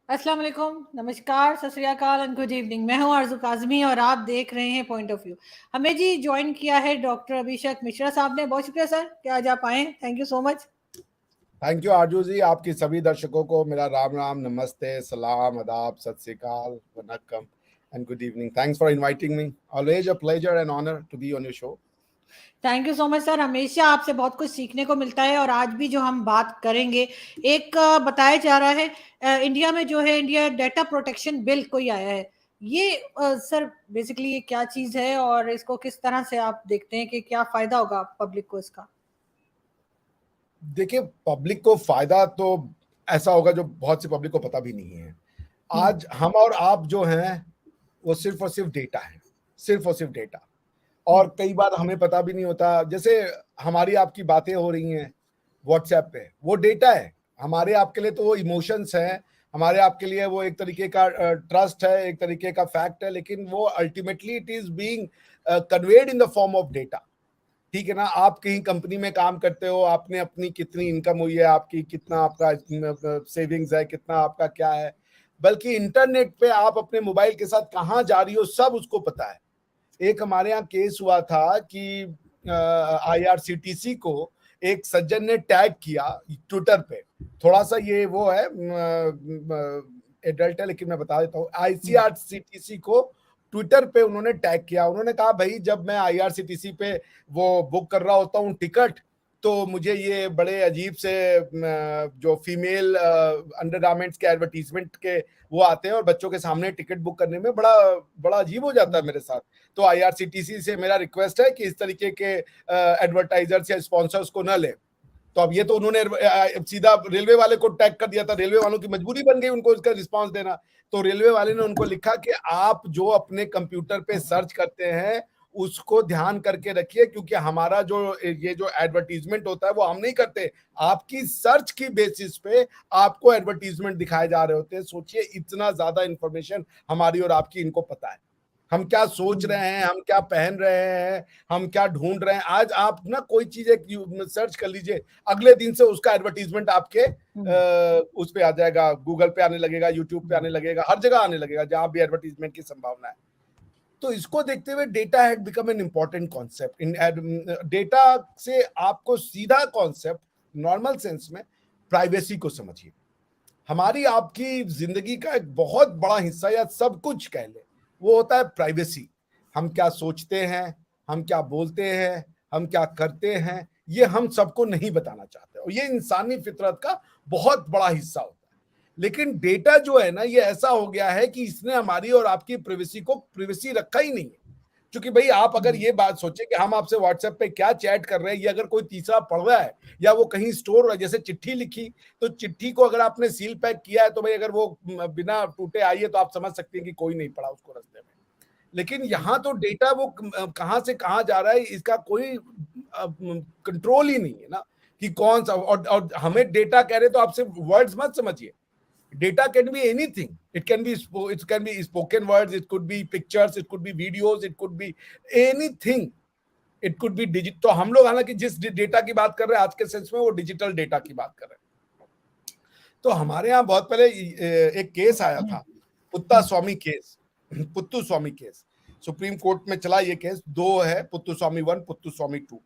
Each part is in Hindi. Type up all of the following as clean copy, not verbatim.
अस्सलाम वालेकुम, नमस्कार, सत श्री अकाल एंड गुड इवनिंग। मैं हूं आरज़ू काज़मी और आप देख रहे हैं पॉइंट ऑफ व्यू। हमें जी ज्वाइन किया है डॉक्टर अभिषेक मिश्रा साहब ने। बहुत शुक्रिया सर कि आज आप आए। Thank you so much. Thank you आरजू जी। आपकी सभी दर्शकों को मेरा राम राम, नमस्ते, सलाम, अदाब, सत श्री अकाल, वनक्कम and good evening. Thanks for inviting me. Always a pleasure and honour to be on your show. Thank you so much sir. हमेशा आपसे बहुत कुछ सीखने को मिलता है और आज भी जो हम बात करेंगे, एक बताया जा रहा है इंडिया में जो है इंडिया डेटा प्रोटेक्शन बिल कोई आया है। ये सर बेसिकली ये क्या चीज़ है और इसको किस तरह से आप देखते हैं कि क्या फ़ायदा होगा पब्लिक को इसका? देखिए, पब्लिक को फायदा तो ऐसा होगा जो बहुत सी पब्लिक को पता भी नहीं है। हुँ, आज हम और आप जो हैं वो सिर्फ और सिर्फ डेटा है, सिर्फ और सिर्फ डेटा। हुँ, और कई बार हमें पता भी नहीं होता। जैसे हमारी आपकी बातें हो रही हैं व्हाट्सएप पे, वो डेटा है। हमारे आपके लिए तो वो इमोशंस है, हमारे आपके लिए वो एक तरीके का ट्रस्ट है, एक तरीके का फैक्ट है, लेकिन वो ultimately it is being conveyed in the form of data. ठीक है ना। आप कहीं कंपनी में काम करते हो, आपने अपनी कितनी इनकम हुई है, आपकी कितना आपका सेविंग्स है, कितना आपका क्या है, बल्कि इंटरनेट पे आप अपने मोबाइल के साथ कहाँ जा रही हो सब उसको पता है। एक हमारे यहाँ केस हुआ था कि आईआरसीटीसी को एक सज्जन ने टैग किया ट्विटर पे। थोड़ा सा ये वो है, एडल्ट है, लेकिन मैं बता देता हूँ। हुँ, आईसीआरसीटीसी को ट्विटर पे उन्होंने टैग किया। उन्होंने कहा, भाई जब मैं आईआरसीटीसी पे वो बुक कर रहा होता हूँ टिकट, तो मुझे ये बड़े अजीब से जो फीमेल अंडरगारमेंट्स के एडवर्टीजमेंट के वो आते हैं और बच्चों के सामने टिकट बुक करने में बड़ा बड़ा अजीब हो जाता है मेरे साथ। तो आईआरसीटीसी से मेरा रिक्वेस्ट है कि इस तरीके के एडवर्टाइजर्स या स्पॉन्सर्स को न ले। तो अब ये तो उन्होंने सीधा रेलवे वाले को टैग कर दिया था। रेलवे वालों की मजबूरी बन गई उनको इसका रिस्पांस देना। तो रेलवे वाले ने उनको लिखा कि आप जो अपने कंप्यूटर पे सर्च करते हैं उसको ध्यान करके रखिए, क्योंकि हमारा जो ये जो एडवर्टीजमेंट होता है वो हम नहीं करते, आपकी सर्च की बेसिस पे आपको एडवर्टीजमेंट दिखाए जा रहे होते हैं। सोचिए, इतना ज्यादा इंफॉर्मेशन हमारी और आपकी इनको पता है। हम क्या सोच हुँ, रहे हैं, हम क्या पहन रहे हैं, हम क्या ढूंढ रहे हैं। आज आप ना कोई चीज एक सर्च कर लीजिए, अगले दिन से उसका एडवर्टीजमेंट आपके हुँ, उस पे आ जाएगा, गूगल पे आने लगेगा, यूट्यूब पे हुँ, आने लगेगा, हर जगह आने लगेगा जहां भी एडवर्टीजमेंट की संभावना है। तो इसको देखते हुए data had become an important concept in data से। आपको सीधा कॉन्सेप्ट नॉर्मल सेंस में प्राइवेसी को समझिए। हमारी आपकी जिंदगी का एक बहुत बड़ा हिस्सा या सब कुछ कह ले, वो होता है प्राइवेसी। हम क्या सोचते हैं, हम क्या बोलते हैं, हम क्या करते हैं, ये हम सबको नहीं बताना चाहते, और ये इंसानी फितरत का बहुत बड़ा हिस्सा होता है। लेकिन डेटा जो है ना, ये ऐसा हो गया है कि इसने हमारी और आपकी प्राइवेसी को प्राइवेसी रखा ही नहीं है। क्योंकि भाई आप अगर हुँ, ये बात सोचे कि हम आपसे व्हाट्सएप पे क्या चैट कर रहे हैं, ये अगर कोई तीसरा पढ़ रहा है या वो कहीं स्टोर हो रहा है, जैसे चिट्ठी लिखी, तो चिट्ठी को अगर आपने सील पैक किया है तो भाई अगर वो बिना टूटे आई है तो आप समझ सकते हैं कि कोई नहीं पढ़ा उसको रास्ते में। लेकिन हुँ, यहाँ तो डेटा वो कहाँ से कहाँ जा रहा है इसका कोई कंट्रोल ही नहीं है ना, कि कौन सा। और हमें डेटा कह रहे तो आप सिर्फ वर्ड्स मत समझिए। Data can be anything. It can be spoken words, it could be pictures, it could be videos, it could be anything. It could be digit. तो हम लोग हालांकि जिस डेटा की बात कर रहे हैं आज के सेंस में वो डिजिटल डेटा की बात कर रहे हैं। तो हमारे यहाँ बहुत पहले एक केस आया हुँ, था, पुत्ता स्वामी केस, पुत्तु स्वामी केस। सुप्रीम कोर्ट में चला ये केस, दो है, पुत्तु स्वामी 1, पुत्तु स्वामी 2।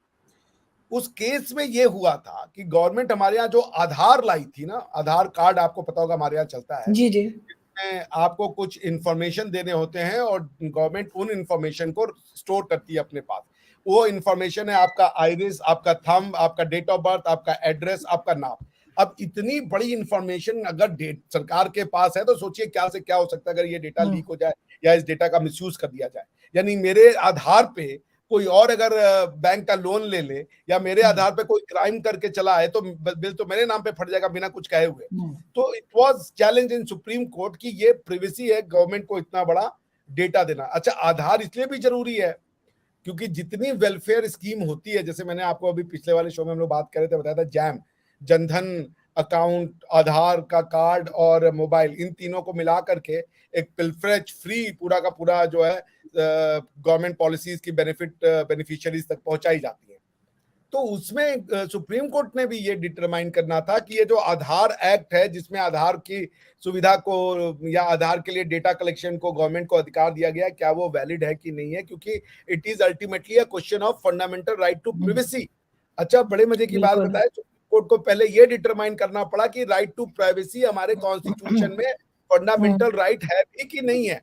उस केस में ये हुआ था कि गवर्नमेंट हमारे यहाँ जो आधार लाई थी ना, आधार कार्ड आपको पता होगा हमारे यहाँ चलता है, जी, जी। जिसमें आपको कुछ इंफॉर्मेशन देने होते हैं और गवर्नमेंट उन इंफॉर्मेशन को स्टोर करती है अपने पास। वो इंफॉर्मेशन है आपका आइरिस, आपका थंब, आपका डेट ऑफ बर्थ, आपका एड्रेस, आपका नाम। अब इतनी बड़ी इंफॉर्मेशन अगर सरकार के पास है तो सोचिए क्या से क्या हो सकता है अगर ये डेटा हुँ, लीक हो जाए या इस डेटा का मिसयूज कर दिया जाए। यानी मेरे आधार पे कोई और अगर बैंक का लोन ले ले या मेरे हुँ, आधार पे कोई क्राइम करके चला है तो बिल तो मेरे नाम पे फट जाएगा बिना कुछ कहे हुए। हुँ, तो it was challenge in supreme court कि ये प्रिवेसी है गवर्नमेंट को इतना बड़ा डेटा देना। अच्छा, आधार इसलिए भी जरूरी है क्योंकि जितनी वेलफेयर स्कीम होती है, जैसे मैंने आपको अभी पिछले वाले शो में हम लोग बात कर रहे थे, बताया था जैम, जनधन अकाउंट, आधार का कार्ड और मोबाइल, इन तीनों को मिला करके एक पिलफ्रेज फ्री पूरा का पूरा जो है गवर्नमेंट पॉलिसीज की बेनिफिशियरीज तक पहुंचाई जाती है। तो उसमें सुप्रीम कोर्ट ने भी ये डिटरमाइन करना था कि ये जो आधार एक्ट है, जिसमें आधार की सुविधा को या आधार के लिए डेटा कलेक्शन को गवर्नमेंट को अधिकार दिया गया, क्या वो वैलिड है कि नहीं है, क्योंकि it is ultimately a question of fundamental right to privacy. अच्छा, बड़े मजे की बात बताए, सुप्रीम कोर्ट को पहले ये डिटरमाइन करना पड़ा कि राइट टू प्राइवेसी हमारे कॉन्स्टिट्यूशन में फंडामेंटल राइट है भी कि नहीं है।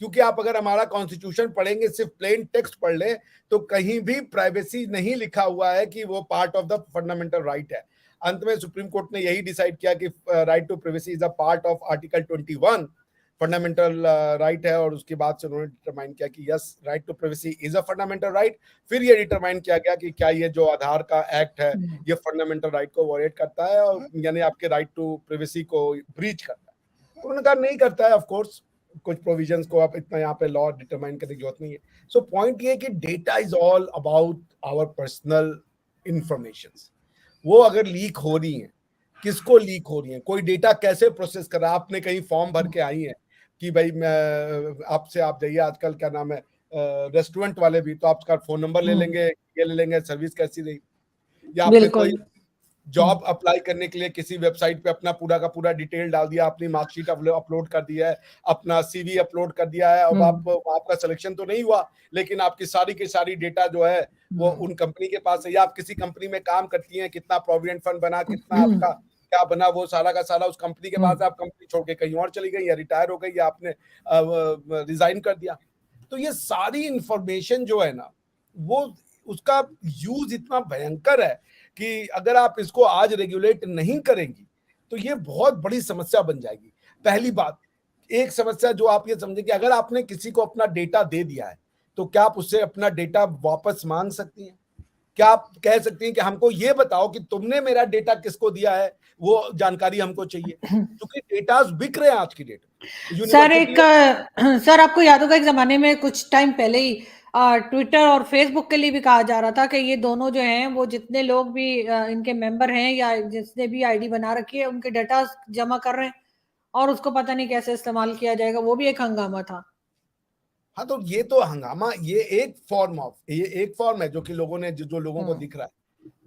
क्योंकि आप अगर हमारा कॉन्स्टिट्यूशन पढ़ेंगे, सिर्फ प्लेन टेक्स्ट पढ़ लें, तो कहीं भी प्राइवेसी नहीं लिखा हुआ है कि वो part of the fundamental right है। अंत में सुप्रीम कोर्ट ने यही डिसाइड किया कि right to privacy is a part of article 21 fundamental right है, और उसके बाद से उन्होंने डिटरमाइन किया कि yes, right to privacy is a fundamental right. फिर ये डिटरमाइन किया गया कि क्या ये जो आधार का एक्ट है ये फंडामेंटल राइट को वॉयलेट करता है, और यानी आपके राइट टू प्राइवेसी को ब्रीच करता है। उन्होंने कहा नहीं करता है, ऑफ कोर्स कुछ प्रोविजंस को आप इतना यहाँ पे लॉ डिटरमाइन करने की जरूरत नहीं है। सो पॉइंट ये है कि data is all about our personal informations. वो अगर लीक हो रही है, किसको लीक हो रही है, कोई डेटा कैसे प्रोसेस कर रहा है। आपने कहीं फॉर्म भर के आई है कि भाई मैं आपसे, आप जाइए आजकल क्या नाम है रेस्टोरेंट वाले भी तो आपका फोन नंबर ले लेंगे, ये ले लेंगे, सर्विस कैसी रही। या आपने कोई जॉब अप्लाई करने के लिए किसी वेबसाइट पे अपना पूरा का पूरा डिटेल डाल दिया, अपनी मार्कशीट अपलोड कर दिया है, अपना सीवी अपलोड कर दिया है, अब आपका सिलेक्शन तो नहीं हुआ, लेकिन आपकी सारी की सारी डेटा जो है वो उन कंपनी के पास है। या आप किसी कंपनी में काम करती हैं, कितना प्रोविडेंट फंड बना, कितना आपका क्या बना, वो सारा का सारा उस कंपनी के पास है। आप कंपनी छोड़ के कहीं और चली गई, या रिटायर हो गई, या आपने रिजाइन कर दिया, तो ये सारी इंफॉर्मेशन जो है ना, वो उसका यूज इतना भयंकर है कि अगर आप इसको आज रेगुलेट नहीं करेंगी तो ये बहुत बड़ी समस्या बन जाएगी। पहली बात, एक समस्या जो आप ये समझे कि अगर आपने किसी को अपना डेटा दे दिया है तो क्या आप उससे अपना डेटा वापस मांग सकती हैं? क्या आप कह सकती हैं कि हमको ये बताओ कि तुमने मेरा डेटा किसको दिया है, वो जानकारी हमको चाहिए, क्योंकि डेटा बिक रहे हैं आज की डेट में। सर आपको याद होगा एक जमाने में कुछ टाइम पहले ही ट्विटर और फेसबुक के लिए भी कहा जा रहा था कि ये दोनों जो हैं वो जितने लोग भी इनके मेंबर हैं या जिसने भी आईडी बना रखी है उनके डाटा जमा कर रहे हैं और उसको पता नहीं कैसे इस्तेमाल किया जाएगा। वो भी एक हंगामा था। हाँ, तो ये तो हंगामा, ये एक फॉर्म है जो कि लोगों ने जो लोगों को दिख रहा है।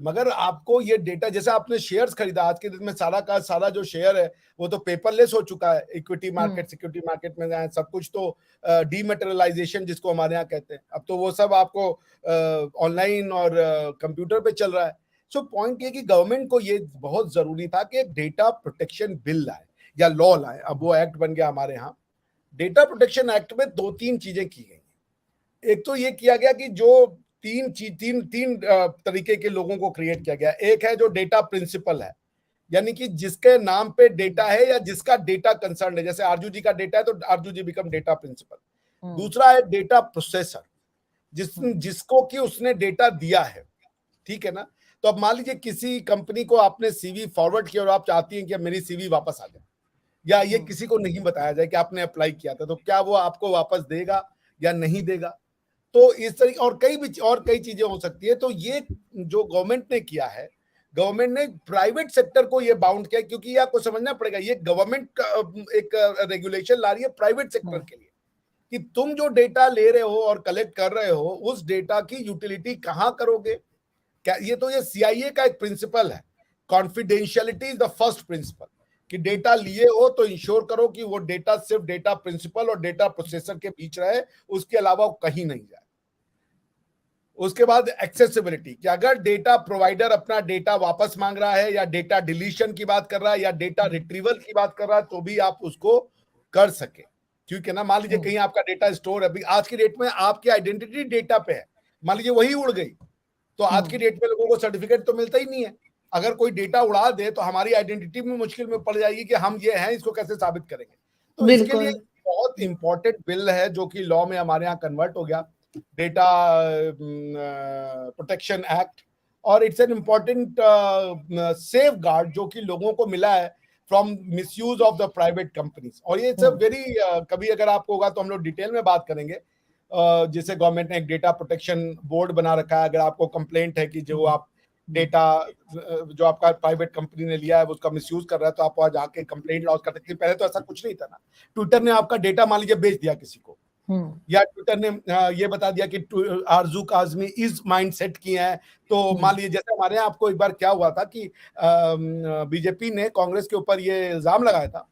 मगर आपको ये डेटा, जैसे आपने शेयर्स खरीदा, आज के दिन में सारा का सारा जो शेयर है वो तो पेपरलेस हो चुका है। इक्विटी मार्केट, सिक्योरिटी मार्केट में जाए, सब कुछ तो डीमैटेरियलाइजेशन जिसको हमारे यहाँ कहते हैं, अब तो वो सब आपको ऑनलाइन और कंप्यूटर पे चल रहा है। सो पॉइंट ये कि गवर्नमेंट को ये बहुत जरूरी था कि एक डेटा प्रोटेक्शन बिल लाए या लॉ लाए। अब वो एक्ट बन गया हमारे यहाँ। डेटा प्रोटेक्शन एक्ट में 2-3 चीजें की गई। एक तो ये किया गया कि जो तीन तरीके के लोगों को क्रिएट किया गया। एक है जो डेटा प्रिंसिपल है, यानी कि जिसके नाम पे डेटा है या जिसका डेटा कंसर्न है। जैसे आरजू जी का डेटा है तो आरजू जी बिकम डेटा प्रिंसिपल। दूसरा है डेटा प्रोसेसर, जिसको कि उसने डेटा दिया है, ठीक है ना। तो अब मान लीजिए किसी कंपनी को आपने सीवी फॉरवर्ड किया और आप चाहती हैं कि अब मेरी सीवी वापस आ जाए, या ये किसी को नहीं बताया जाए कि आपने अप्लाई किया था, तो क्या वो आपको वापस देगा या नहीं देगा। तो इस तरीके और कई चीजें हो सकती है। तो ये जो गवर्नमेंट ने किया है, गवर्नमेंट ने प्राइवेट सेक्टर को ये बाउंड किया, क्योंकि ये आपको समझना पड़ेगा, ये गवर्नमेंट एक रेगुलेशन ला रही है प्राइवेट सेक्टर के लिए कि तुम जो डेटा ले रहे हो और कलेक्ट कर रहे हो, उस डेटा की यूटिलिटी कहां करोगे। क्या ये तो ये सीआईए का एक प्रिंसिपल है, confidentiality is the first principle, कि डेटा लिए हो तो इंश्योर करो कि वो डेटा सिर्फ डेटा प्रिंसिपल और डेटा प्रोसेसर के बीच रहे, उसके अलावा वो कहीं नहीं जाए। उसके बाद एक्सेसिबिलिटी, कि अगर डेटा प्रोवाइडर अपना डेटा वापस मांग रहा है या डेटा डिलीशन की बात कर रहा है या डेटा रिट्रीवल की बात कर रहा है तो भी आप उसको कर सके, ठीक है ना। मान लीजिए कहीं आपका डेटा स्टोर है, आज की डेट में आपकी आइडेंटिटी डेटा पे है, मान लीजिए वही उड़ गई तो आज की डेट में लोगों को सर्टिफिकेट तो मिलता ही नहीं है। अगर कोई डेटा उड़ा दे तो हमारी आइडेंटिटी में मुश्किल में पड़ जाएगी कि हम ये हैं, इसको कैसे साबित करेंगे। तो इसके लिए बहुत इंपॉर्टेंट बिल है जो कि लॉ में हमारे यहाँ कन्वर्ट हो गया, डेटा प्रोटेक्शन एक्ट। और it's an important safe guard जो कि लोगों को मिला है from misuse of the private companies. और ये इट्स अ वेरी, कभी अगर आपको होगा तो हम लोग डिटेल में बात करेंगे। जैसे गवर्नमेंट ने एक डेटा प्रोटेक्शन बोर्ड बना रखा है, अगर आपको कंप्लेंट है कि जो आप डेटा जो आपका प्राइवेट कंपनी ने लिया है वो उसका मिसयूज कर रहा है, तो आप वहां जाके कंप्लेंट लॉन्च कर सकते हैं। पहले तो ऐसा कुछ नहीं था ना, ट्विटर ने आपका डेटा मान लीजिए बेच दिया किसी को, या ट्विटर ने ये बता दिया कि आरजू काजमी इस माइंडसेट की है। तो मान लीजिए जैसे हमारे यहाँ आपको एक बार क्या हुआ था कि बीजेपी ने कांग्रेस के ऊपर ये इल्जाम लगाया था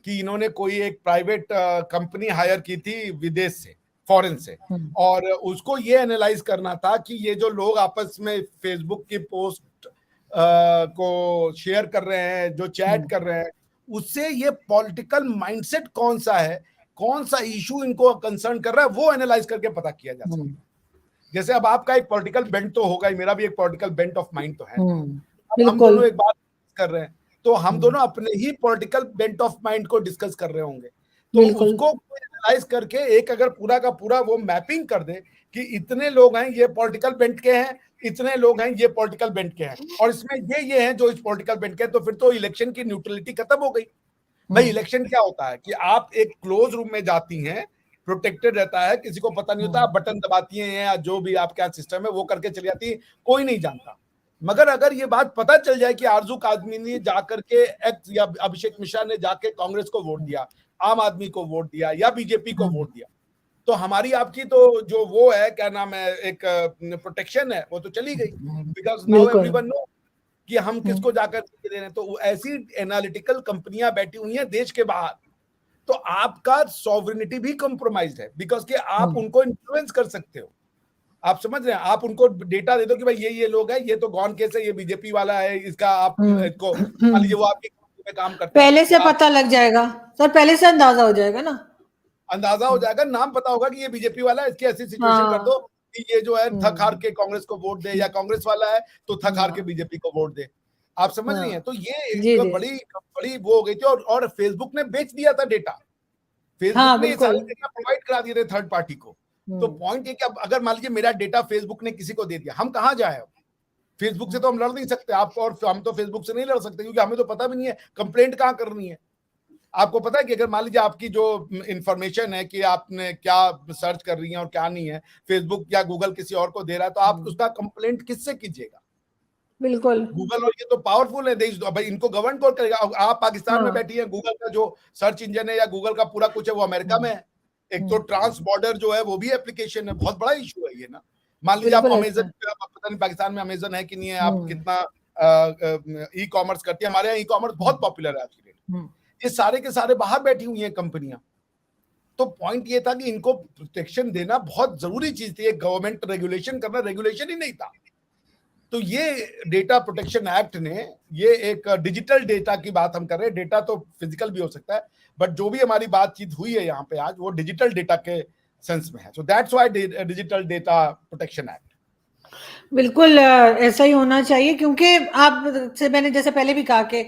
कि इन्होंने कोई एक प्राइवेट कंपनी हायर की थी विदेश से, फॉरेन से, और उसको ये एनालाइज करना था कि ये जो लोग आपस में फेसबुक की पोस्ट को शेयर कर रहे हैं, जो चैट कर रहे हैं, उससे ये पॉलिटिकल माइंडसेट कौन सा है, कौन सा इशू इनको कंसर्न कर रहा है, वो एनालाइज करके पता किया जा सके। जैसे अब आपका एक पॉलिटिकल बेंट तो होगा ही, मेरा भी एक पॉलिटिकल बेंट ऑफ माइंड तो है। अब हम दोनों एक बात कर रहे हैं तो हम दोनों अपने ही पॉलिटिकल बेंट ऑफ माइंड को डिस्कस कर रहे होंगे, तो उसको एनालाइज करके एक अगर पूरा का पूरा वो मैपिंग कर दे कि इतने लोग हैं ये पॉलिटिकल बेंट के हैं, इतने लोग हैं ये पॉलिटिकल बेंट के हैं, और इसमें ये हैं जो इस पॉलिटिकल बेंट के हैं, तो फिर तो इलेक्शन की न्यूट्रलिटी खत्म हो गई। भाई इलेक्शन क्या होता है कि आप एक क्लोज रूम में जाती हैं, प्रोटेक्टेड रहता है, किसी को पता नहीं होता, आप बटन दबाती हैं या जो भी आपका सिस्टम है वो करके चली जाती है, कोई नहीं जानता। मगर अगर ये बात पता चल जाए कि आरजू काजमी ने जाकर के एक्स या अभिषेक मिश्रा ने जाके कांग्रेस को वोट दिया, आम आदमी को वोट दिया या बीजेपी को वोट दिया, तो हमारी आपकी तो जो वो है क्या नाम है एक प्रोटेक्शन है वो तो चली गई, बिकॉज नाउ एवरीवन नो कि हम किसको जाकर दे रहे हैं। तो ऐसी एनालिटिकल कंपनियां बैठी हुई हैं देश के बाहर, तो आपका सॉवरेनिटी भी कॉम्प्रोमाइज है, बिकॉज कि आप उनको इन्फ्लुएंस कर सकते हो। आप समझ रहे हैं, आप उनको डेटा दे दो कि भाई ये लोग हैं, ये तो गॉन केस है, ये बीजेपी वाला है, इसका आप इसको मान लीजिए वो आपकी कंपनी में काम करते हैं, पहले से पता लग जाएगा सर, पहले से अंदाजा हो जाएगा ना, अंदाजा हो जाएगा, नाम पता होगा कि ये बीजेपी वाला है, इसकी ऐसी सिचुएशन कर दो कि ये जो है थक हार के कांग्रेस को वोट दे, या कांग्रेस वाला है तो थक हार के बीजेपी को वोट दे। आप समझ रही हैं, तो ये एक बड़ी वो हो गई थी, और फेसबुक ने बेच दिया था डेटा, फेसबुक ने सारे डेटा प्रोवाइड करा दिए थे थर्ड पार्टी को। तो पॉइंट ये कि अब अगर मान लीजिए मेरा डेटा फेसबुक ने किसी को दे दिया, हम कहां जाए? फेसबुक से तो हम लड़ नहीं सकते, आपको, और हम तो फेसबुक से नहीं लड़ सकते क्योंकि हमें तो पता भी नहीं है कंप्लेंट कहां करनी है। आपको पता है कि अगर मान लीजिए आपकी जो इंफॉर्मेशन है कि आपने क्या सर्च कर रही हैं और क्या नहीं है, फेसबुक या गूगल किसी और को दे रहा है, तो आप उसका कंप्लेंट किससे कीजिएगा? बिल्कुल, गूगल और ये तो पावरफुल है देश, भाई इनको गवर्न कौन करेगा? आप पाकिस्तान में बैठी है, गूगल का जो सर्च इंजन है या गूगल का पूरा कुछ है वो अमेरिका में है। एक तो ट्रांस बॉर्डर जो है वो भी एप्लीकेशन है, बहुत बड़ा इशू है ये ना। मान लीजिए आप अमेजन, पता नहीं पाकिस्तान में अमेजन है कि नहीं है, आप कितना ई कॉमर्स करती है, हमारे यहाँ ई कॉमर्स बहुत पॉपुलर है आज की डेट में। ये सारे के सारे बाहर बैठी हुई हैं कंपनियां। तो पॉइंट ये था कि इनको प्रोटेक्शन देना बहुत जरूरी चीज थी, गवर्नमेंट रेगुलेशन करना रेगुलेशन ही नहीं था। तो ये डेटा प्रोटेक्शन एक्ट ने, ये एक डिजिटल डेटा की बात हम कर रहे हैं, डेटा तो फिजिकल भी हो सकता है, बट जो भी हमारी बातचीत हुई है यहाँ पे आज वो डिजिटल डेटा के सेंस में है। So that's why digital data protection act. बिल्कुल ऐसा ही होना चाहिए, क्योंकि आप से मैंने जैसे पहले भी कहा कि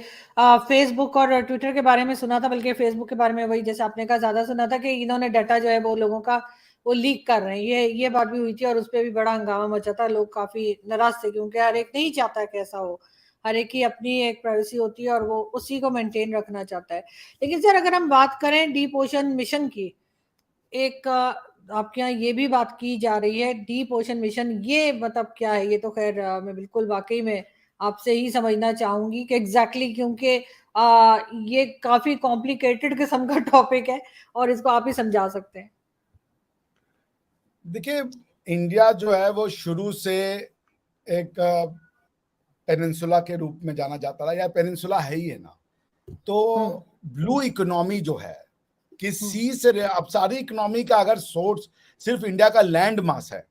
फेसबुक और ट्विटर के बारे में सुना था, बल्कि फेसबुक के बारे में वही जैसे आपने कहा ज्यादा सुना था कि इन्होंने डाटा जो है वो लोगों का वो लीक कर रहे हैं, ये बात भी हुई थी, और उस पर भी बड़ा हंगामा मचा था, लोग काफी नाराज थे, क्योंकि हर एक नहीं चाहता कि ऐसा हो, हर एक की अपनी एक प्राइवेसी होती है और वो उसी को मेंटेन रखना चाहता है। लेकिन सर अगर हम बात करें डीप ओशन मिशन की, एक आपके यहाँ ये भी बात की जा रही है डीप ओशन मिशन, ये मतलब क्या है? ये तो खैर मैं बिल्कुल वाकई में आपसे ही समझना चाहूंगी कि एग्जैक्टली, क्योंकि ये काफी कॉम्प्लिकेटेड किस्म का टॉपिक है और इसको आप ही समझा सकते हैं। देखिए, इंडिया जो है वो शुरू से एक पेनिनसुला के रूप में जाना जाता रहा, या पेनिनसुला है ही है ना। तो ब्लू इकोनॉमी जो है कि सी से, अब सारी इकोनॉमी का अगर सोर्स सिर्फ इंडिया का लैंड मास है,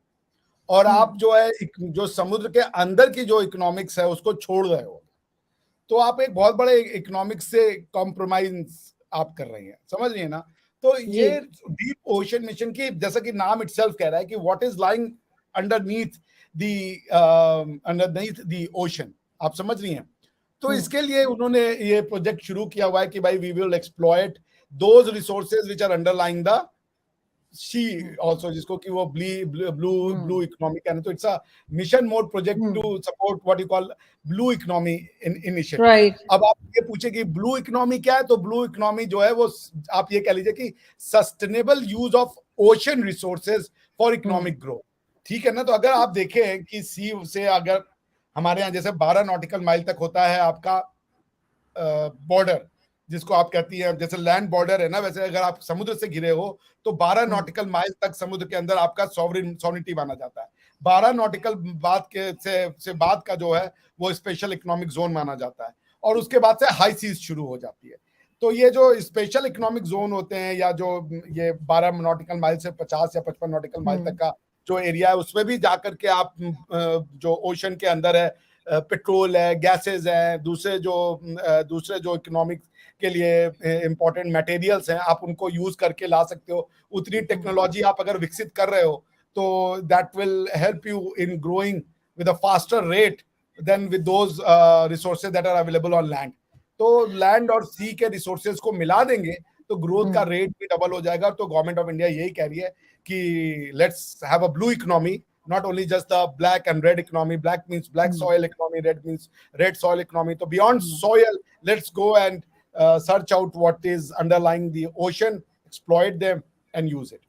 और आप जो है जो समुद्र के अंदर की जो इकोनॉमिक्स है उसको छोड़ रहे हो, तो आप एक बहुत बड़े इकोनॉमिक्स से कॉम्प्रोमाइज आप कर रही हैं, समझ रही है ना। तो ये डीप ओशन मिशन की, जैसा कि नाम इटसेल्फ कह रहा है कि what is lying underneath the ocean, आप समझ रही हैं। तो इसके लिए उन्होंने ये प्रोजेक्ट शुरू किया हुआ है कि भाई we will exploit those resources which are underlying the sea also, जिसको कि वो ब्लू इकोनॉमी कहते हैं। तो it's a mission mode project to support what you call blue economy initiative. अब आप ये पूछे कि ब्लू इकोनॉमी क्या है, तो ब्लू इकोनॉमी जो है वो आप ये कह लीजिए कि sustainable use of ocean resources for economic growth, ठीक है ना। तो अगर आप देखें कि सी से, अगर हमारे यहाँ जैसे 12 नॉटिकल माइल तक होता है आपका बॉर्डर, जिसको आप कहती हैं, जैसे लैंड बॉर्डर है ना, वैसे अगर आप समुद्र से घिरे हो तो 12 नॉटिकल माइल तक समुद्र के अंदर आपका सॉवरिटी माना जाता है। 12 नॉटिकल बाद के से बाद का जो है वो स्पेशल इकोनॉमिक जोन माना जाता है, और उसके बाद से हाई सीज शुरू हो जाती है। तो ये जो स्पेशल इकोनॉमिक जोन होते हैं, या जो ये 12 नॉटिकल माइल से 50 या 55 नॉटिकल माइल तक का जो एरिया है, उसमें भी जाकर के आप जो ओशन के अंदर है, पेट्रोल है, गैसेज हैं, दूसरे जो इकोनॉमिक के लिए इंपॉर्टेंट मटेरियल्स हैं, आप उनको यूज करके ला सकते हो। उतनी टेक्नोलॉजी आप अगर विकसित कर रहे हो तो that will help you in growing with a faster rate than with those resources that are available on land. तो लैंड और सी के रिसोर्सेज को मिला देंगे तो ग्रोथ का रेट भी डबल हो जाएगा। तो गवर्नमेंट ऑफ इंडिया यही कह रही है कि let's have a blue economy, not only just the black and red economy. Black means black soil economy, red means red soil economy. So beyond soil, let's go and search out what is underlying the ocean, exploit them and use it.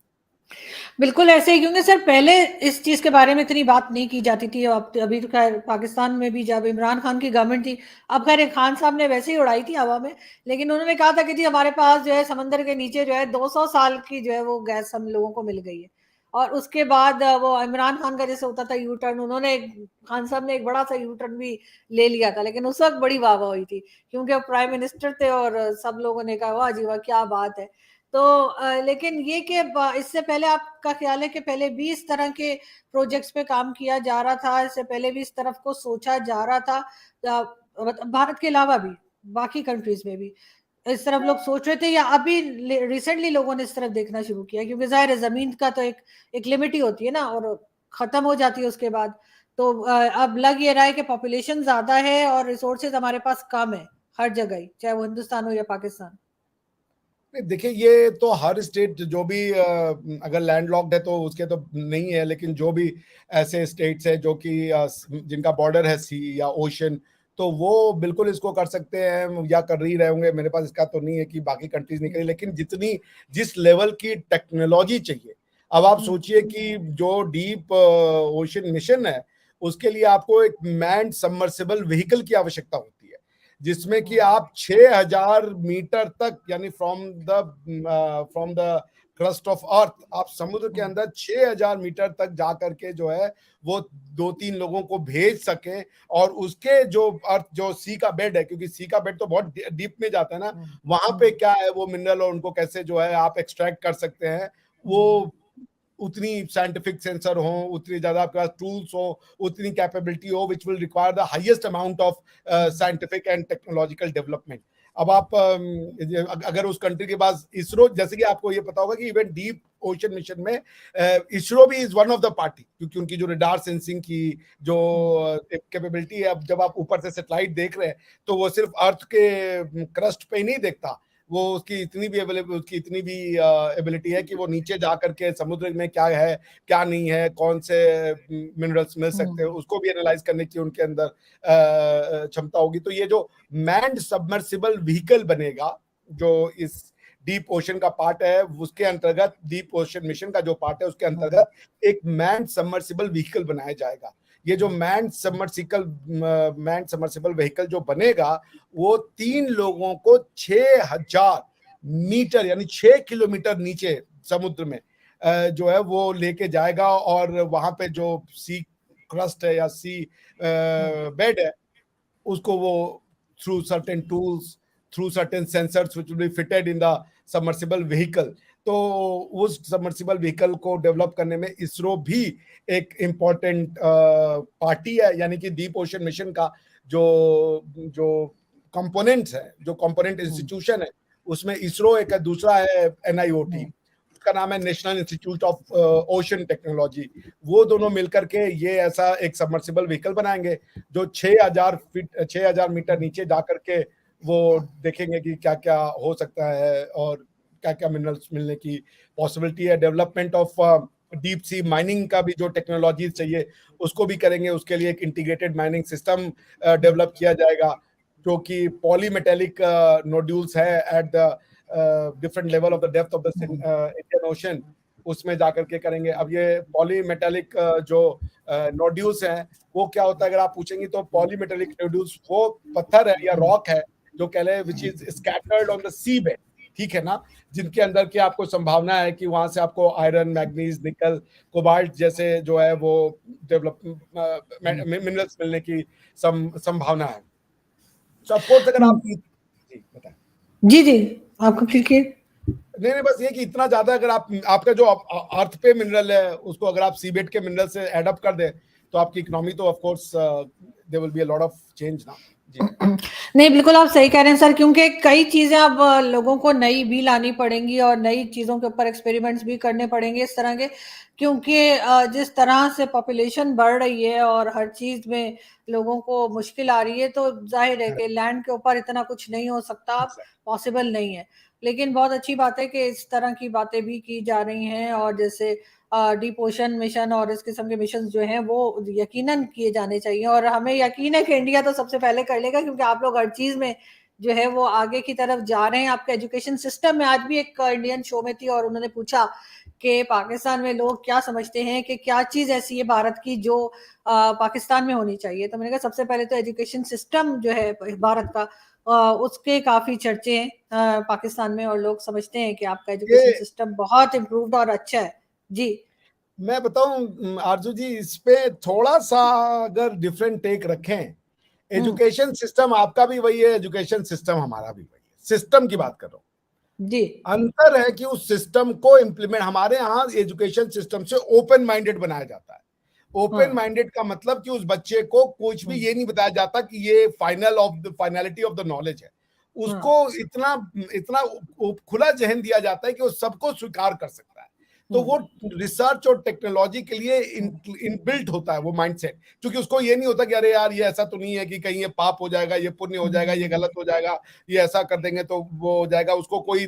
बिल्कुल ऐसे ही, क्योंकि सर पहले इस चीज के बारे में इतनी बात नहीं की जाती थी। अब अभी तो खैर पाकिस्तान में भी जब इमरान खान की गवर्नमेंट थी, अब खैर खान साहब ने वैसे ही उड़ाई थी हवा में, लेकिन उन्होंने कहा था कि जी हमारे पास जो है समंदर के नीचे जो है 200 साल की जो है वो गैस हम लोगों को मिल गई है। और उसके बाद वो इमरान खान का जैसे होता था यू टर्न, उन्होंने खान साहब ने एक बड़ा सा यू टर्न भी ले लिया था, लेकिन उस वक्त बड़ी वाह हुई थी क्योंकि वो प्राइम मिनिस्टर थे और सब लोगों ने कहा वाह जी वाह क्या बात है। तो लेकिन ये कि इससे पहले आपका ख्याल है कि पहले भी इस तरह के प्रोजेक्ट्स पे काम किया जा रहा था, इससे पहले भी इस तरफ को सोचा जा रहा था, भारत के अलावा भी बाकी कंट्रीज में भी इस तरफ लोग सोच रहे थे, या अभी रिसेंटली लोगों ने इस तरफ देखना शुरू किया? क्योंकि जाहिर है जमीन का तो एक लिमिट ही होती है ना, और खत्म हो जाती है उसके बाद। तो अब लग ये रहा है कि पॉपुलेशन ज्यादा है और रिसोर्सेज हमारे पास कम है हर जगह ही, चाहे वो हिंदुस्तान हो या पाकिस्तान। नहीं, देखिए ये तो हर स्टेट जो भी अगर लैंडलॉक्ड है तो उसके तो नहीं है, लेकिन जो भी ऐसे स्टेट्स है जो कि जिनका बॉर्डर है सी या ओशन, तो वो बिल्कुल इसको कर सकते हैं या कर ही रहे होंगे। मेरे पास इसका तो नहीं है कि बाकी कंट्रीज नहीं करें, लेकिन जिस लेवल की टेक्नोलॉजी चाहिए, अब आप सोचिए कि जो डीप ओशन मिशन है उसके लिए आपको एक मैन्ड सबमर्सिबल व्हीकल की आवश्यकता होती है, जिसमें कि आप 6000 मीटर तक, यानी from the crust of earth, आप समुद्र के अंदर 6000 मीटर तक जा करके जो है वो 2-3 लोगों को भेज सके। और उसके जो अर्थ जो सी का बेड है, क्योंकि सी का बेड तो बहुत डीप में जाता है ना, वहां पे क्या है वो मिनरल और उनको कैसे जो है आप एक्सट्रैक्ट कर सकते हैं, वो उतनी साइंटिफिक सेंसर हो, उतनी ज्यादा आपके पास टूल्स हो, उतनी कैपेबिलिटी हो, which will require the highest amount of scientific and technological development. अब आप अगर उस कंट्री के पास इसरो, जैसे कि आपको ये पता होगा कि इवन डीप ओशन मिशन में इसरो भी is one of the party, क्योंकि उनकी जो रडार सेंसिंग की जो कैपेबिलिटी है, अब जब आप ऊपर से सैटेलाइट देख रहे हैं तो वो सिर्फ अर्थ के क्रस्ट पे ही नहीं देखता, वो उसकी इतनी भी एबिलिटी है कि वो नीचे जा करके समुद्र में क्या है क्या नहीं है, कौन से मिनरल्स मिल सकते हैं, उसको भी एनालाइज करने की उनके अंदर क्षमता होगी। तो ये जो मैन्ड सबमर्सिबल व्हीकल बनेगा जो इस डीप ओशन का पार्ट है, उसके अंतर्गत डीप ओशन मिशन का जो पार्ट है उसके अंतर्गत एक मैन्ड सबमर्सिबल व्हीकल बनाया जाएगा। ये जो मैन्ड सबमर्सिबल व्हीकल जो बनेगा वो 3 लोगों को 6000 मीटर यानी 6 किलोमीटर नीचे समुद्र में जो है वो लेके जाएगा, और वहां पे जो सी क्रस्ट है या सी बेड है उसको वो through certain tools, through certain sensors which will be fitted in the submersible vehicle. तो उस सबमर्सिबल व्हीकल को डेवलप करने में इसरो भी एक इम्पोर्टेंट पार्टी है, यानी कि डीप ओशन मिशन का जो जो कंपोनेंट्स है, जो कंपोनेंट इंस्टीट्यूशन है, उसमें इसरो एक है, दूसरा है एनआईओटी, उसका नाम है national institute of ocean technology. वो दोनों मिलकर के ये ऐसा एक सबमर्सिबल व्हीकल बनाएंगे जो 6000 मीटर नीचे जा करके वो देखेंगे कि क्या क्या हो सकता है और क्या क्या मिनरल्स मिलने की पॉसिबिलिटी है। Development of deep sea mining का भी जो टेक्नोलॉजी चाहिए उसको भी करेंगे, उसके लिए एक इंटीग्रेटेड माइनिंग सिस्टम डेवलप किया जाएगा जो कि पॉलीमेटेलिक नोड्यूल्स है at the different level of the depth of the Indian ocean, उसमें जाकर के करेंगे। अब ये पॉलीमेटेलिक जो नोड्यूल्स हैं वो क्या होता है, अगर आप पूछेंगे तो पॉलीमेटेलिक नोड्यूल्स वो पत्थर है या रॉक है जो कह रहे हैं which is scattered on the seabed, ठीक है ना, जिनके अंदर की आपको संभावना है कि वहां से आपको आयरन, मैग्नीज, निकल, कोबाल्ट जैसे जो है वो डेवलप मिनरल्स मिलने की संभावना है। सो ऑफ कोर्स अगर आप जी बताएं। जी जी, आपका क्लियर। नहीं नहीं, बस ये कि इतना ज्यादा अगर आप आपका जो अर्थ पे मिनरल है उसको अगर आप सीबेट के मिनरल से एड अप कर दें तो आपकी इकोनॉमी तो of course there will be a lot of change ना। जी नहीं, बिल्कुल आप सही कह रहे हैं सर, क्योंकि कई चीजें अब लोगों को नई भी लानी पड़ेंगी और नई चीजों के ऊपर एक्सपेरिमेंट्स भी करने पड़ेंगे इस तरह के, क्योंकि जिस तरह से पॉपुलेशन बढ़ रही है और हर चीज में लोगों को मुश्किल आ रही है, तो जाहिर है कि लैंड के ऊपर इतना कुछ नहीं हो सकता, पॉसिबल नहीं है। लेकिन बहुत अच्छी बात है कि इस तरह की बातें भी की जा रही हैं, और जैसे डीप ओशन मिशन और इस किस्म के मिशन जो हैं वो यकीनन किए जाने चाहिए, और हमें यकीन है कि इंडिया तो सबसे पहले कर लेगा, क्योंकि आप लोग हर चीज में जो है वो आगे की तरफ जा रहे हैं। आपका एजुकेशन सिस्टम में, आज भी एक इंडियन शो में थी और उन्होंने पूछा कि पाकिस्तान में लोग क्या समझते हैं कि क्या चीज ऐसी है भारत की जो पाकिस्तान में होनी चाहिए, तो मैंने कहा सबसे पहले तो एजुकेशन सिस्टम जो है भारत का, उसके काफी चर्चे हैं पाकिस्तान में, और लोग समझते हैं कि आपका एजुकेशन सिस्टम बहुत इम्प्रूव्ड और अच्छा है। जी मैं बताऊं आरजू जी, इस पे थोड़ा सा अगर डिफरेंट टेक रखें, एजुकेशन सिस्टम आपका भी वही है, एजुकेशन सिस्टम हमारा भी वही है, सिस्टम की बात कर रहा हूं जी। अंतर है कि उस सिस्टम को इम्प्लीमेंट, हमारे यहाँ एजुकेशन सिस्टम से ओपन माइंडेड बनाया जाता है। ओपन माइंडेड का मतलब कि उस बच्चे को कुछ भी ये नहीं बताया जाता कि ये फाइनलिटी ऑफ द नॉलेज है, उसको इतना इतना खुला जहन दिया जाता है कि वो सबको स्वीकार कर सकता है। तो वो रिसर्च और टेक्नोलॉजी के लिए इनबिल्ट होता है वो माइंडसेट, क्योंकि उसको ये नहीं होता कि अरे यार ये ऐसा तो नहीं है कि कहीं ये पाप हो जाएगा, ये पुण्य हो जाएगा, ये गलत हो जाएगा, ये ऐसा कर देंगे तो वो हो जाएगा, उसको कोई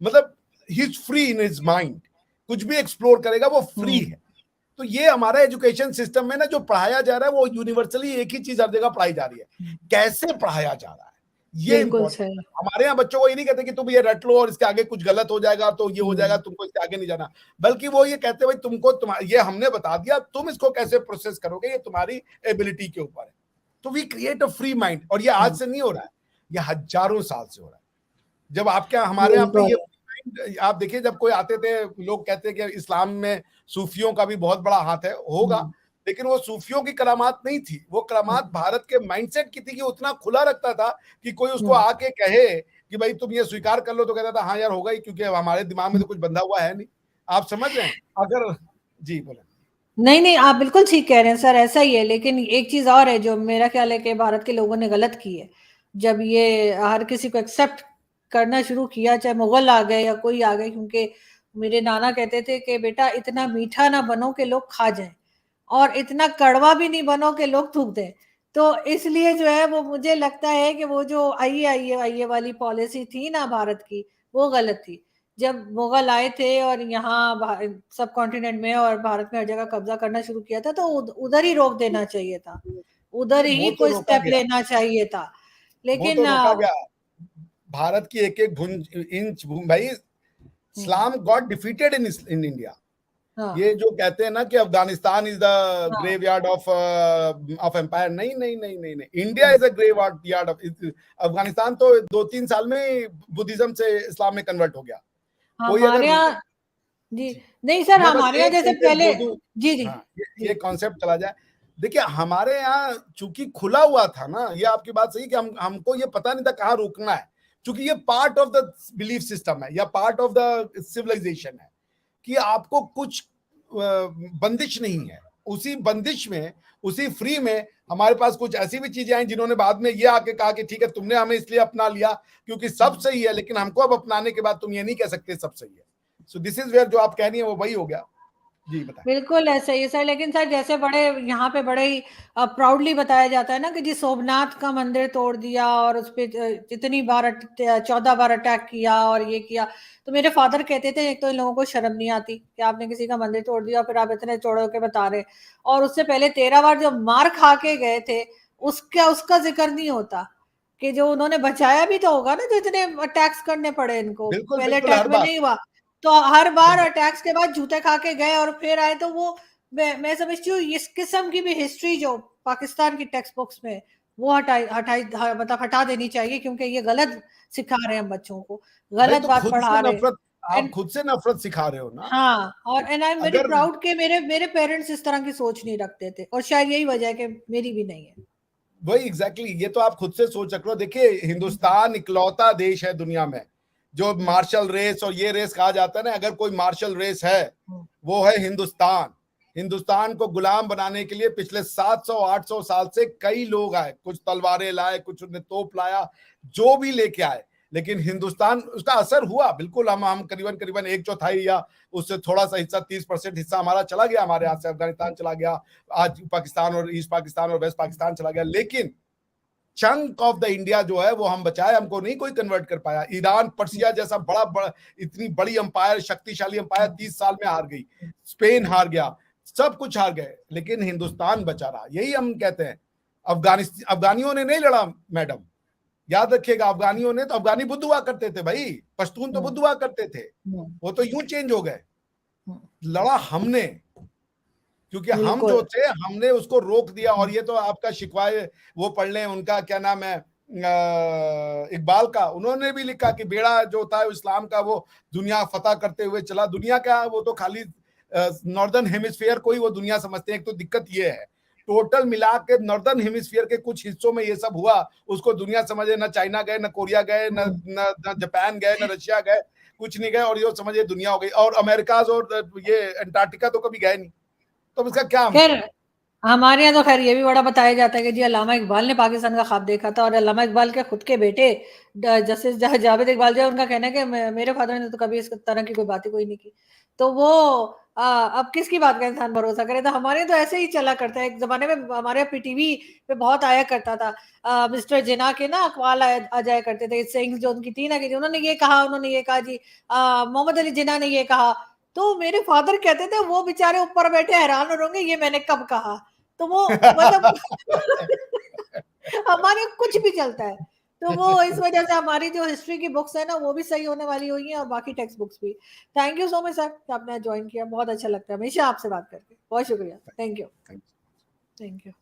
मतलब he is free in his mind, कुछ भी एक्सप्लोर करेगा, वो फ्री है। तो ये हमारा एजुकेशन सिस्टम में ना जो पढ़ाया जा रहा है वो यूनिवर्सली एक ही चीज हर जगह पढ़ाई जा रही है, कैसे पढ़ाया जा रहा है ये इंपॉर्टेंट। हमारे यहाँ बच्चों को ये नहीं कहते कि तुम ये रट लो और इसके आगे कुछ गलत हो जाएगा तो ये हो जाएगा, तुमको इसके आगे नहीं जाना, बल्कि वो ये कहते भाई तुमको ये हमने बता दिया, तुम इसको कैसे प्रोसेस करोगे ये तुम्हारी एबिलिटी के ऊपर है। तो we create a free mind, और ये आज से नहीं हो रहा है, ये हजारों साल से हो रहा है। जब आपके हमारे यहाँ पे ये आप देखिए, जब कोई आते थे लोग कहते कि इस्लाम में सूफियों का भी बहुत बड़ा हाथ है, होगा, लेकिन वो सूफियों की करामात नहीं थी, वो करामात भारत के माइंडसेट की थी कि उतना खुला रखता था कि कोई उसको आके कहे कि भाई तुम ये स्वीकार कर लो तो कहता था हाँ यार होगा ही, क्योंकि हमारे दिमाग में तो कुछ बंधा हुआ है नहीं। आप समझ रहे हैं? अगर जी बोले। नहीं नहीं, आप बिल्कुल ठीक कह रहे हैं सर, ऐसा ही है। लेकिन एक चीज और है जो मेरा ख्याल है कि भारत के लोगों ने गलत की है, जब ये हर किसी को एक्सेप्ट करना शुरू किया, चाहे मुगल आ गए या कोई आ गए, क्योंकि मेरे नाना कहते थे कि बेटा इतना मीठा ना बनो कि लोग खा जाएं, और इतना कड़वा भी नहीं बनो कि लोग थूक दें। तो इसलिए जो है वो मुझे लगता है कि वो जो आइए आइए आइए वाली पॉलिसी थी ना भारत की, वो गलत थी। जब मुगल आए थे और यहाँ सब कॉन्टिनेंट में और भारत में हर जगह कब्जा करना शुरू किया था, तो उधर ही रोक देना चाहिए था, उधर ही वो तो कोई रोका स्टेप गया, लेना चाहिए था। वो तो लेकिन रोका गया। भारत की एक एक इंच भाई, Islam got defeated in India. ये जो कहते हैं ना कि Afghanistan is the graveyard of empire, नहीं नहीं नहीं नहीं नहीं, India is a graveyard of Afghanistan. तो 2-3 साल में बुद्धिज्म से इस्लाम में कन्वर्ट हो गया। कोई हमारे अगर यहाँ जी नहीं सर, मैं बस हमारे यहाँ एक जैसे सेंटेंस पहले। बोल दूं, जी जी हाँ ये कॉन्सेप्ट चला जाए। देखिए हमारे यहाँ चूंकि खुला हुआ था ना, ये आपकी बात सही कि हमको ये पता नहीं था कहाँ रुकना है, क्योंकि ये part of the belief system है या पार्ट ऑफ द सिविलाइजेशन है कि आपको कुछ बंदिश नहीं है। उसी बंदिश में, उसी फ्री में हमारे पास कुछ ऐसी भी चीजें आई जिन्होंने बाद में ये आके कहा कि ठीक है तुमने हमें इसलिए अपना लिया क्योंकि सब सही है, लेकिन हमको अब अपनाने के बाद तुम ये नहीं कह सकते सब सही है। सो दिस इज वेयर जो आप कह रही हैं वो वही हो गया। जी बताएं। बिल्कुल ऐसा ही है सर। लेकिन सर जैसे बड़े यहाँ पे बड़े ही प्राउडली बताया जाता है ना कि जी सोमनाथ का मंदिर तोड़ दिया और उस पे इतनी बार 14 बार अटैक किया और ये किया, तो मेरे फादर कहते थे एक तो इन लोगों को शर्म नहीं आती कि आपने किसी का मंदिर तोड़ दिया, फिर आप इतने चौड़े होके बता रहे, और उससे पहले 13 बार जब मार खा के गए थे उसका उसका जिक्र नहीं होता कि जो उन्होंने बचाया भी तो होगा ना, जो इतने अटैक्स करने पड़े इनको, बिल्कुल पहले बिल्कुल, अटैक हर में बार नहीं हुआ तो हर बार अटैक्स के बाद जूते खा के गए और फिर आए, तो वो मैं समझती हूँ इस किस्म की भी हिस्ट्री जो पाकिस्तान की टेक्स्ट बुक्स में वो मतलब हटा देनी चाहिए, क्योंकि ये गलत सिखा रहे हैं हम बच्चों को, भाई गलत तो बात खुद से पढ़ा रहे हैं। नफरत, आप एंड खुद से नफरत सिखा रहे हो ना। हाँ, और एंड आई एम वेरी अगर प्राउड कि मेरे मेरे पेरेंट्स इस तरह की सोच नहीं रखते थे, और शायद यही वजह है कि मेरी भी नहीं है। वही एग्जैक्टली ये तो आप खुद से सोच रख लो। देखिए हिंदुस्तान इकलौता देश है दुनिया में जो मार्शल रेस और ये रेस कहा जाता है ना, अगर कोई मार्शल रेस है वो है हिंदुस्तान। हिंदुस्तान को गुलाम बनाने के लिए पिछले 700-800 साल से कई लोग आए, कुछ तलवारें लाए, कुछ उन्हें तोप लाया, जो भी लेके आए, लेकिन हिंदुस्तान उसका असर हुआ बिल्कुल। हम करीबन करीबन 1/4 या उससे थोड़ा सा हिस्सा, 30% हिस्सा हमारा चला गया, हमारे यहाँ से अफगानिस्तान चला गया, आज पाकिस्तान और ईस्ट पाकिस्तान और वेस्ट पाकिस्तान चला गया, लेकिन चंक ऑफ द इंडिया जो है वो हम बचाए, हमको नहीं कोई कन्वर्ट कर पाया। ईरान पर्सिया जैसा बड़ा इतनी बड़ी अंपायर, शक्तिशाली अंपायर 30 साल में हार गई, स्पेन हार गया, सब कुछ हार गए, लेकिन हिंदुस्तान बचा रहा। यही हम कहते हैं। अफगानियों ने नहीं लड़ा मैडम, याद रखिएगा। अफगानियों ने तो, अफगानी बुद्ध हुआ करते थे भाई, पश्तून तो बुद्ध हुआ करते थे, वो तो यूं चेंज हो गए। लड़ा हमने, क्योंकि हम बिल्कुल। जो थे हमने उसको रोक दिया। और ये तो आपका शिकवाए वो पढ़ लें, उनका क्या नाम है, इकबाल का, उन्होंने भी लिखा कि बेड़ा जो होता है इस्लाम का वो दुनिया फतह करते हुए चला। दुनिया क्या, वो तो खाली नॉर्दर्न हेमिस्फीयर को ही वो दुनिया समझते हैं। एक तो दिक्कत ये है, टोटल मिला के नॉर्दर्न हेमिस्फीयर के कुछ हिस्सों में ये सब हुआ, उसको दुनिया समझे। न चाइना गए, न कोरिया गए, न जापान गए, न रशिया गए, कुछ नहीं गए, और ये समझे दुनिया हो गई। और अमेरिका और ये अंटार्कटिका तो कभी गए नहीं, तो इसका क्या खैर, मतलब। हमारे यहाँ तो खैर ये भी बड़ा बताया जाता है कि जी अल्लामा इकबाल ने पाकिस्तान का ख्वाब देखा था, और अल्लामा इकबाल के खुद के बेटे जस्टिस जावेद इकबाल जो है, उनका कहना है कि मेरे फादर ने तो कभी इस तरह की कोई बात ही कोई नहीं की। तो वो अब किसकी बात का इंसान भरोसा करे। तो हमारे तो ऐसे ही चला करता है। एक जमाने में हमारे पीटीवी पे बहुत आया करता था, मिस्टर जिना के ना अकवाल आ जाया करते थे, सेइंग्स जो उनकी थी ना, कि उन्होंने ये कहा, उन्होंने ये कहा जी, मोहम्मद अली जिना ने ये कहा। तो मेरे फादर कहते थे वो बेचारे ऊपर बैठे हैरान हो होंगे ये मैंने कब कहा। तो वो मतलब हमारे कुछ भी चलता है। तो वो इस वजह से हमारी जो हिस्ट्री की बुक्स है ना, वो भी सही होने वाली हुई है, और बाकी टेक्स्ट बुक्स भी। Thank you so much sir, आपने ज्वाइन किया, बहुत अच्छा लगता है हमेशा आपसे बात करके। बहुत शुक्रिया। Thank you. Thank you.